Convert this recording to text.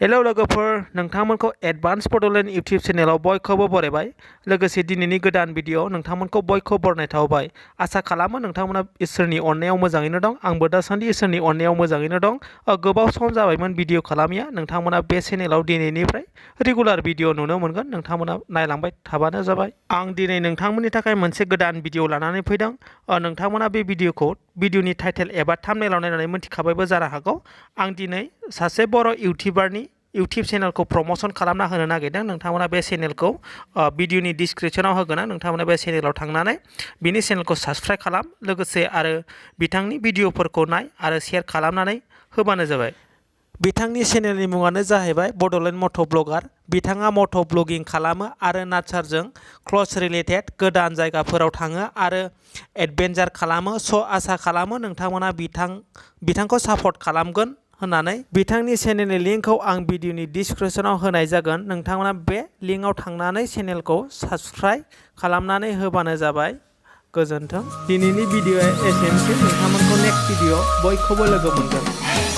hello लोगोफोर नोंथांमोनखौ advance Bodoland YouTube चेनेलाव बयखौबो बरायबाय लोगोसे दिनैनि गोदान भिडिअ नोंथांमोनखौ बयखौबो बरायनाय थाबाय आसा खालामो नोंथांमोना इसोरनि अननायाव मोजाङैनो दं आंबो दासान्दि इसोरनि अननायाव मोजाङैनो दं गोबाव सम जाबायमोन भिडिअ खालामिया नोंथांमोना बे चेनेलाव दिनैनिफ्राय रेगुलार भिडिअ नुनो मोनगोन नोंथांमोना नायलांबाय थाबानो जाबाय आं दिनै नोंथांमोननि थाखाय मोनसे गोदान भिडिअ लानानै फैदों नोंथांमोना बे भिडिअनि टाइटेल एबा थाम्बनेलाव नायनानै मिथिखाबायबो जानो हागौ आं दिनै सासे बर' इउटिउबारनि इउटिउब चेनेलखौ प्रमोशन खालामना होनो नागिरदों नोंथांमोना बे चेनेलखौ भिडिअनि डिसक्रिपशनाव होगोन नोंथांमोना बे चेनेलाव थांनानै बिनि चेनेलखौ साबस्क्राइब खालाम लोगोसे आरो बिथांनि भिडिअफोरखौ नाय आरो शेयार खालामनानै होबानो जाबाय बिथांनि चेनेलनि मुङानो जाहैबाय बड'लेण्ड मट' ब्लगार बिथाङा मट' ब्लगिं खालामो आरो नाचारजों क्ल'ज रिलेटेड गोदान जायगाफोराव थाङो आरो एडभेन्चार खालामो स' आसा खालामो नोंथांमोना बिथांखौ सापर्ट खालामगोन होननानै बिथांनि चेनेलनि लिंकखौ आं भिडिअनि डिसक्रिपशनाव होनाय जागोन नोंथांमोना बे लिंकआव थांनानै चेनेलखौ साबस्क्राइब खालामनानै होबानो जाबाय गोजोन्थों दिनैनि भिडिअआ एसेनोसै नोंथांमोनखौ नेक्स्ट भिडिअ बयखौबो लोगो मोनगोन